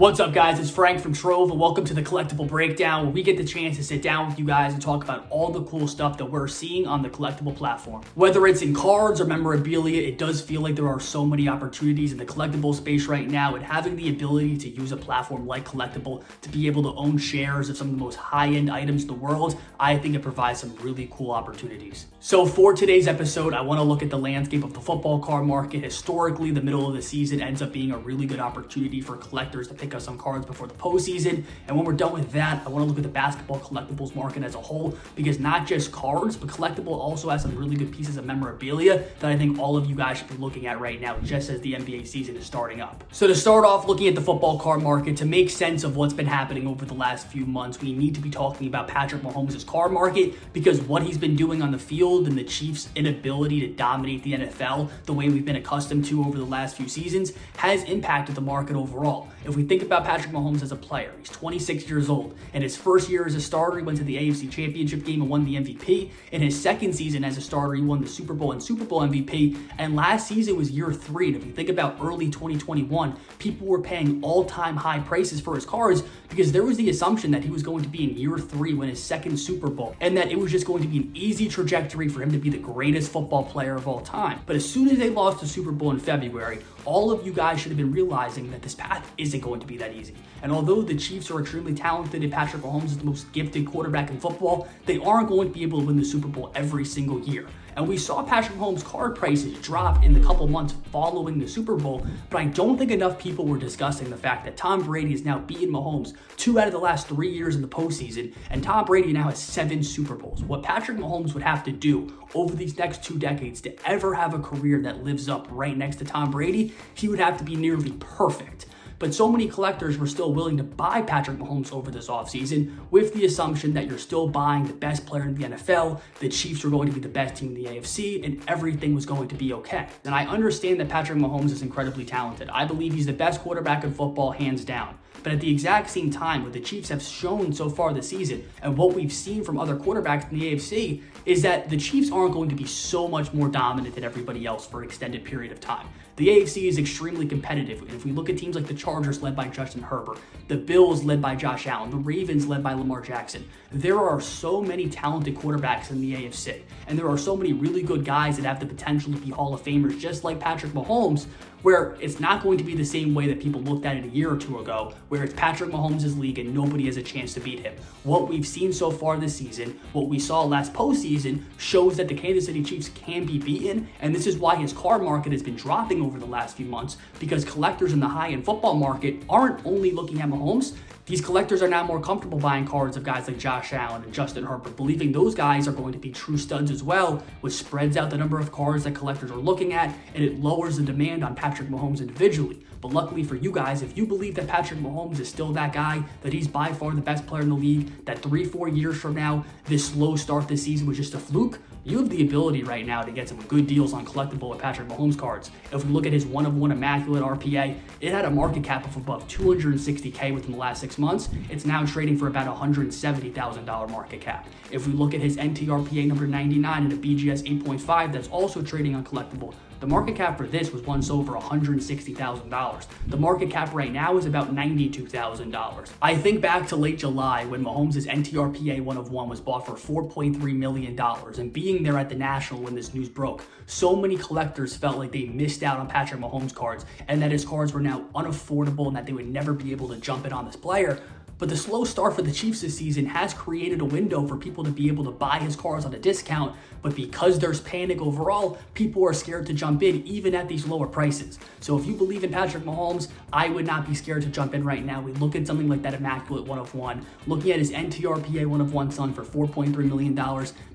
What's up, guys? It's Frank from Trove, and welcome to the Collectible Breakdown, where we get the chance to sit down with you guys and talk about all the cool stuff that we're seeing on the Collectible platform. Whether it's in cards or memorabilia, it does feel like there are so many opportunities in the collectible space right now, and having the ability to use a platform like Collectible to be able to own shares of some of the most high-end items in the world, I think it provides some really cool opportunities. So for today's episode, I want to look at the landscape of the football card market. Historically, the middle of the season ends up being a really good opportunity for collectors to pick up some cards before the postseason. And when we're done with that, I want to look at the basketball collectibles market as a whole, because not just cards, but Collectible also has some really good pieces of memorabilia that I think all of you guys should be looking at right now, just as the NBA season is starting up. So to start off looking at the football card market, to make sense of what's been happening over the last few months, we need to be talking about Patrick Mahomes' card market, because what he's been doing on the field and the Chiefs' inability to dominate the NFL the way we've been accustomed to over the last few seasons has impacted the market overall. If we think about Patrick Mahomes as a player, he's 26 years old. In his first year as a starter, he went to the AFC Championship game and won the MVP. In his second season as a starter, he won the Super Bowl and Super Bowl MVP. And last season was year 3. And if you think about early 2021, people were paying all-time high prices for his cards because there was the assumption that he was going to be in year 3, win his second Super Bowl, and that it was just going to be an easy trajectory for him to be the greatest football player of all time. But as soon as they lost the Super Bowl in February, all of you guys should have been realizing that this path isn't going to be that easy. And although the Chiefs are extremely talented and Patrick Mahomes is the most gifted quarterback in football, they aren't going to be able to win the Super Bowl every single year. And we saw Patrick Mahomes' card prices drop in the couple months following the Super Bowl, but I don't think enough people were discussing the fact that Tom Brady has now beaten Mahomes 2 out of the last 3 years in the postseason, and Tom Brady now has 7 Super Bowls. What Patrick Mahomes would have to do over these next 2 decades to ever have a career that lives up right next to Tom Brady, he would have to be nearly perfect. But so many collectors were still willing to buy Patrick Mahomes over this offseason with the assumption that you're still buying the best player in the NFL, the Chiefs were going to be the best team in the AFC, and everything was going to be okay. And I understand that Patrick Mahomes is incredibly talented. I believe he's the best quarterback in football, hands down. But at the exact same time, what the Chiefs have shown so far this season, and what we've seen from other quarterbacks in the AFC, is that the Chiefs aren't going to be so much more dominant than everybody else for an extended period of time. The AFC is extremely competitive, and if we look at teams like the Chargers led by Justin Herbert, the Bills led by Josh Allen, the Ravens led by Lamar Jackson, there are so many talented quarterbacks in the AFC, and there are so many really good guys that have the potential to be Hall of Famers, just like Patrick Mahomes, where it's not going to be the same way that people looked at it a year or two ago, where it's Patrick Mahomes' league and nobody has a chance to beat him. What we've seen so far this season, what we saw last postseason, shows that the Kansas City Chiefs can be beaten, and this is why his card market has been dropping over the last few months, because collectors in the high-end football market aren't only looking at Mahomes. These collectors are now more comfortable buying cards of guys like Josh Allen and Justin Herbert, believing those guys are going to be true studs as well, which spreads out the number of cards that collectors are looking at, and it lowers the demand on Patrick Mahomes individually. But luckily for you guys, if you believe that Patrick Mahomes is still that guy, that he's by far the best player in the league, that 3-4 years from now, this slow start this season was just a fluke, you have the ability right now to get some good deals on Collectible with Patrick Mahomes cards. If we look at his 1-of-1 Immaculate RPA, it had a market cap of above $260K within the last 6 months. It's now trading for about $170,000 market cap. If we look at his NTRPA number 99 and a BGS 8.5 that's also trading on Collectible, the market cap for this was once over $160,000. The market cap right now is about $92,000. I think back to late July when Mahomes' NTRPA 1-of-1 was bought for $4.3 million, and being there at the National when this news broke, so many collectors felt like they missed out on Patrick Mahomes cards and that his cards were now unaffordable and that they would never be able to jump in on this player. But the slow start for the Chiefs this season has created a window for people to be able to buy his cards on a discount, but because there's panic overall, people are scared to jump in even at these lower prices. So if you believe in Patrick Mahomes, I would not be scared to jump in right now. We look at something like that Immaculate 1-of-1, looking at his NTRPA 1-of-1 son for $4.3 million,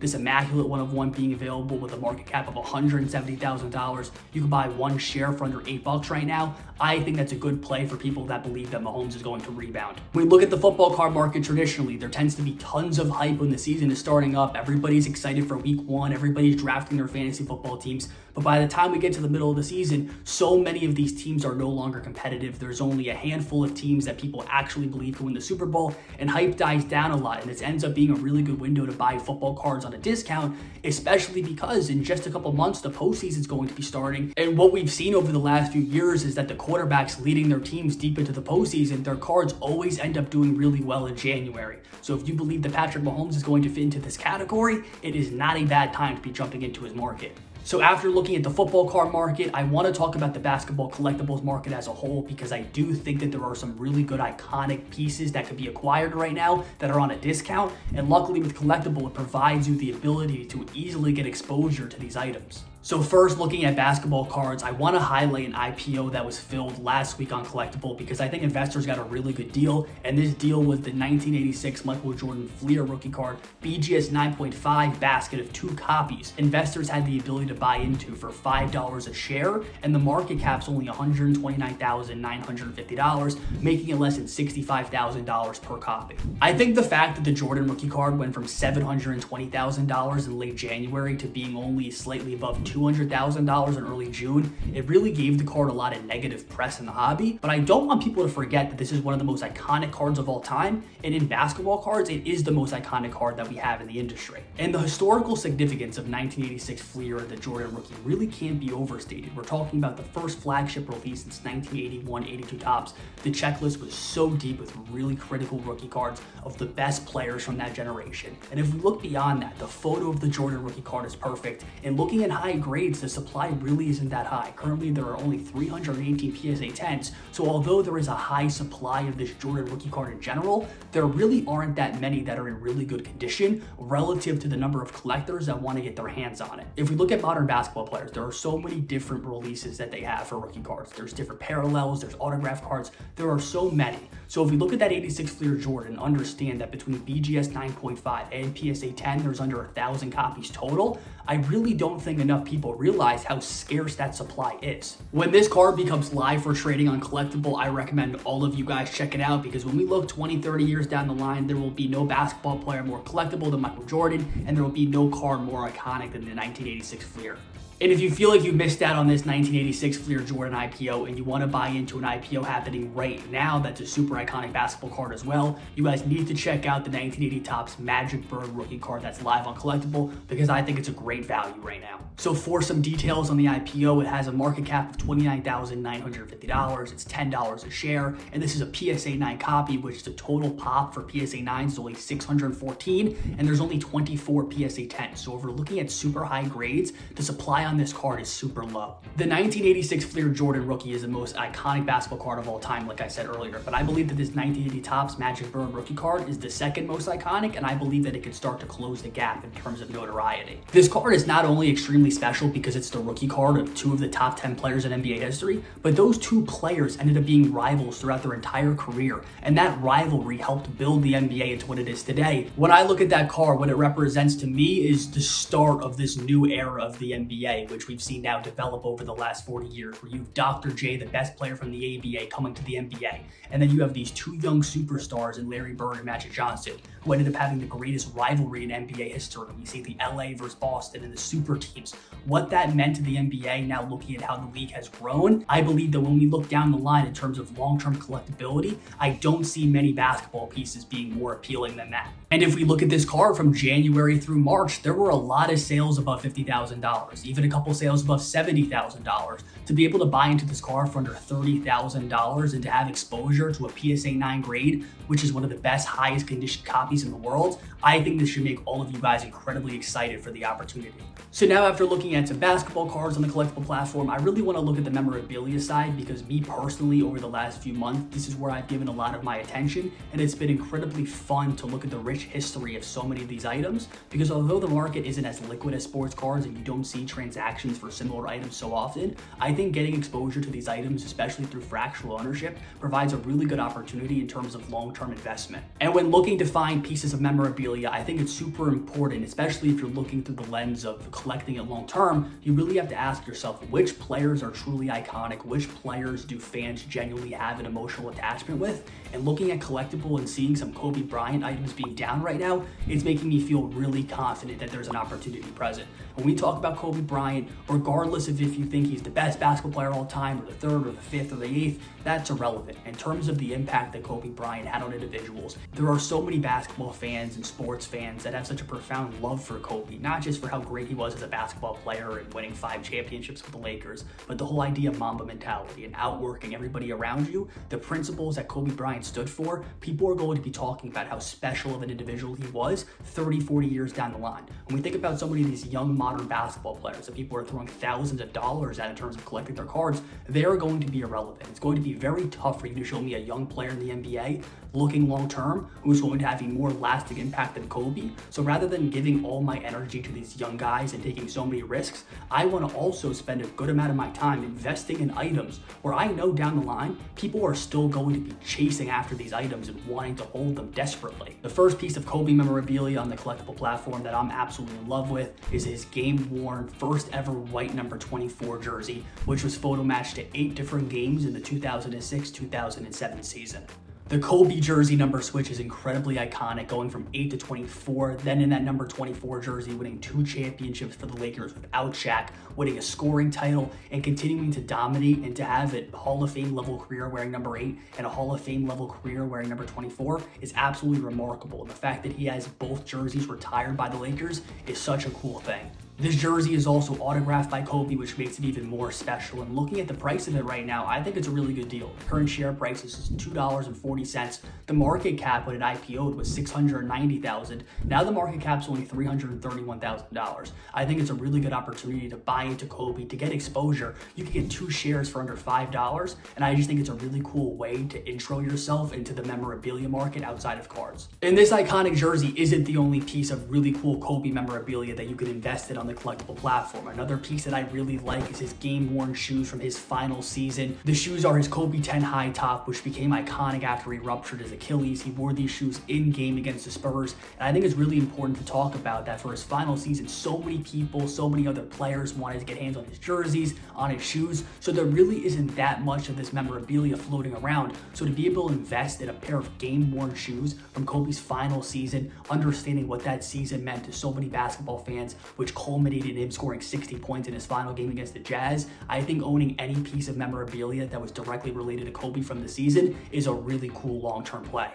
this Immaculate 1-of-1 being available with a market cap of $170,000. You can buy 1 share for under $8 right now. I think that's a good play for people that believe that Mahomes is going to rebound. When we look at the the football card market traditionally, there tends to be tons of hype when the season is starting up. Everybody's excited for week one. Everybody's drafting their fantasy football teams. But by the time we get to the middle of the season, so many of these teams are no longer competitive. There's only a handful of teams that people actually believe can win the Super Bowl, and hype dies down a lot. And this ends up being a really good window to buy football cards on a discount, especially because in just a couple months, the postseason is going to be starting. And what we've seen over the last few years is that the quarterbacks leading their teams deep into the postseason, their cards always end up doing really well in January. So if you believe that Patrick Mahomes is going to fit into this category, it is not a bad time to be jumping into his market. So after looking at the football card market, I want to talk about the basketball collectibles market as a whole, because I do think that there are some really good iconic pieces that could be acquired right now that are on a discount. And luckily with Collectable, it provides you the ability to easily get exposure to these items. So first, looking at basketball cards, I want to highlight an IPO that was filled last week on Collectable because I think investors got a really good deal. And this deal was the 1986 Michael Jordan Fleer rookie card, BGS 9.5 basket of 2 copies. Investors had the ability to buy into for $5 a share, and the market cap's only $129,950, making it less than $65,000 per copy. I think the fact that the Jordan rookie card went from $720,000 in late January to being only slightly above $200,000 in early June, it really gave the card a lot of negative press in the hobby. But I don't want people to forget that this is one of the most iconic cards of all time, and in basketball cards, it is the most iconic card that we have in the industry. And the historical significance of 1986 Fleer and the Jordan rookie really can't be overstated. We're talking about the first flagship release since 1981-82 Topps. The checklist was so deep with really critical rookie cards of the best players from that generation. And if we look beyond that, the photo of the Jordan rookie card is perfect, and looking at high grades, the supply really isn't that high. Currently, there are only 318 PSA 10s, so although there is a high supply of this Jordan rookie card in general, there really aren't that many that are in really good condition relative to the number of collectors that want to get their hands on it. If we look at modern basketball players, there are so many different releases that they have for rookie cards. There's different parallels, there's autograph cards, there are so many. So if we look at that 86 Fleer Jordan, understand that between BGS 9.5 and PSA 10, there's under 1,000 copies total. I really don't think enough people realize how scarce that supply is. When this card becomes live for trading on Collectable, I recommend all of you guys check it out, because when we look 20, 30 years down the line, there will be no basketball player more collectible than Michael Jordan, and there will be no card more iconic than the 1986 Fleer. And if you feel like you missed out on this 1986 Fleer Jordan IPO and you want to buy into an IPO happening right now that's a super iconic basketball card as well, you guys need to check out the 1980 Topps Magic Bird rookie card that's live on Collectable, because I think it's a great value right now. So for some details on the IPO, it has a market cap of $29,950. It's $10 a share, and this is a PSA 9 copy, which is a total pop for PSA 9s is only 614, and there's only 24 PSA 10s. So if we're looking at super high grades, the supply on this card is super low. The 1986 Fleer Jordan rookie is the most iconic basketball card of all time, like I said earlier, but I believe that this 1980 Topps Magic Bird rookie card is the second most iconic, and I believe that it could start to close the gap in terms of notoriety. This card is not only extremely special because it's the rookie card of 2 of the top 10 players in NBA history, but those 2 players ended up being rivals throughout their entire career, and that rivalry helped build the NBA into what it is today. When I look at that card, what it represents to me is the start of this new era of the NBA, which we've seen now develop over the last 40 years, where you have Dr. J, the best player from the ABA, coming to the NBA. And then you have these 2 young superstars in Larry Bird and Magic Johnson, who ended up having the greatest rivalry in NBA history. You see the LA versus Boston and the super teams. What that meant to the NBA, now looking at how the league has grown, I believe that when we look down the line in terms of long-term collectability, I don't see many basketball pieces being more appealing than that. And if we look at this card from January through March, there were a lot of sales above $50,000, even a couple sales above $70,000. To be able to buy into this card for under $30,000 and to have exposure to a PSA 9 grade, which is one of the best, highest condition copies in the world, I think this should make all of you guys incredibly excited for the opportunity. So now, after looking at some basketball cards on the Collectable platform, I really want to look at the memorabilia side, because me personally, over the last few months, this is where I've given a lot of my attention, and it's been incredibly fun to look at the rich history of so many of these items, because although the market isn't as liquid as sports cards and you don't see transactions for similar items so often, I think getting exposure to these items, especially through fractional ownership, provides a really good opportunity in terms of long-term investment. And when looking to find buying pieces of memorabilia, I think it's super important, especially if you're looking through the lens of collecting it long term. You really have to ask yourself which players are truly iconic, which players do fans genuinely have an emotional attachment with. And looking at Collectable and seeing some Kobe Bryant items being down right now, it's making me feel really confident that there's an opportunity present. When we talk about Kobe Bryant, regardless of if you think he's the best basketball player of all time, or the third, or the fifth, or the eighth, that's irrelevant. In terms of the impact that Kobe Bryant had on individuals, there are so many basketball fans and sports fans that have such a profound love for Kobe, not just for how great he was as a basketball player and winning 5 championships with the Lakers, but the whole idea of Mamba mentality and outworking everybody around you. The principles that Kobe Bryant stood for, people are going to be talking about how special of an individual he was 30, 40 years down the line. When we think about so many of these young modern basketball players that people are throwing thousands of dollars at in terms of collecting their cards, they're going to be irrelevant. It's going to be very tough for you to show me a young player in the NBA looking long term who's going to have a more lasting impact than Kobe. So rather than giving all my energy to these young guys and taking so many risks, I want to also spend a good amount of my time investing in items where I know down the line people are still going to be chasing after these items and wanting to hold them desperately. The first piece of Kobe memorabilia on the Collectable platform that I'm absolutely in love with is his game-worn first ever white number 24 jersey, which was photo matched to 8 different games in the 2006-2007 season. The Kobe jersey number switch is incredibly iconic, going from 8 to 24, then in that number 24 jersey, winning 2 championships for the Lakers without Shaq, winning a scoring title, and continuing to dominate, and to have a Hall of Fame level career wearing number 8 and a Hall of Fame level career wearing number 24 is absolutely remarkable. And the fact that he has both jerseys retired by the Lakers is such a cool thing. This jersey is also autographed by Kobe, which makes it even more special. And looking at the price of it right now, I think it's a really good deal. Current share price is $2.40. The market cap when it IPO'd was $690,000. Now the market cap's only $331,000. I think it's a really good opportunity to buy into Kobe, to get exposure. You can get 2 shares for under $5, and I just think it's a really cool way to intro yourself into the memorabilia market outside of cards. And this iconic jersey isn't the only piece of really cool Kobe memorabilia that you could invest in on the Collectable platform. Another piece that I really like is his game-worn shoes from his final season. The shoes are his Kobe 10 high top, which became iconic after he ruptured his Achilles. He wore these shoes in-game against the Spurs, and I think it's really important to talk about that for his final season. So many people, so many other players wanted to get hands on his jerseys, on his shoes, so there really isn't that much of this memorabilia floating around. So to be able to invest in a pair of game-worn shoes from Kobe's final season, understanding what that season meant to so many basketball fans, which culminated in him scoring 60 points in his final game against the Jazz, I think owning any piece of memorabilia that was directly related to Kobe from the season is a really cool long-term play.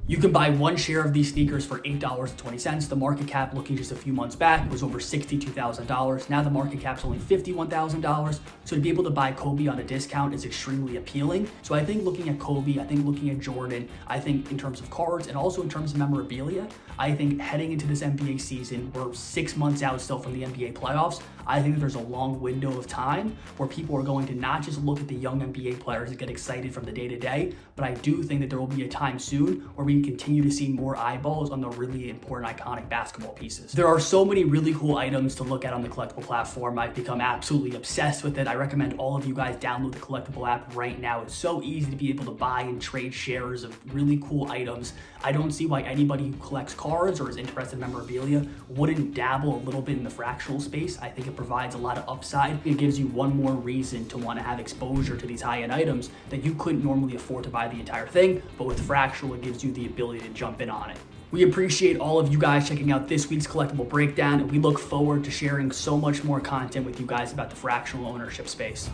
You can buy 1 share of these sneakers for $8.20. The market cap, looking just a few months back, was over $62,000. Now the market cap's only $51,000. So to be able to buy Kobe on a discount is extremely appealing. So I think looking at Kobe, I think looking at Jordan, I think in terms of cards and also in terms of memorabilia, I think heading into this NBA season, we're 6 months out still from the NBA playoffs. I think that there's a long window of time where people are going to not just look at the young NBA players and get excited from the day to day, but I do think that there will be a time soon where we continue to see more eyeballs on the really important iconic basketball pieces. There are so many really cool items to look at on the Collectable platform. I've become absolutely obsessed with it. I recommend all of you guys download the Collectable app right now. It's so easy to be able to buy and trade shares of really cool items. I don't see why anybody who collects cards or is interested in memorabilia wouldn't dabble a little bit in the fractional space. I think it provides a lot of upside. It gives you one more reason to want to have exposure to these high-end items that you couldn't normally afford to buy the entire thing, but with fractional, it gives you the ability to jump in on it. We appreciate all of you guys checking out this week's Collectable breakdown, and we look forward to sharing so much more content with you guys about the fractional ownership space.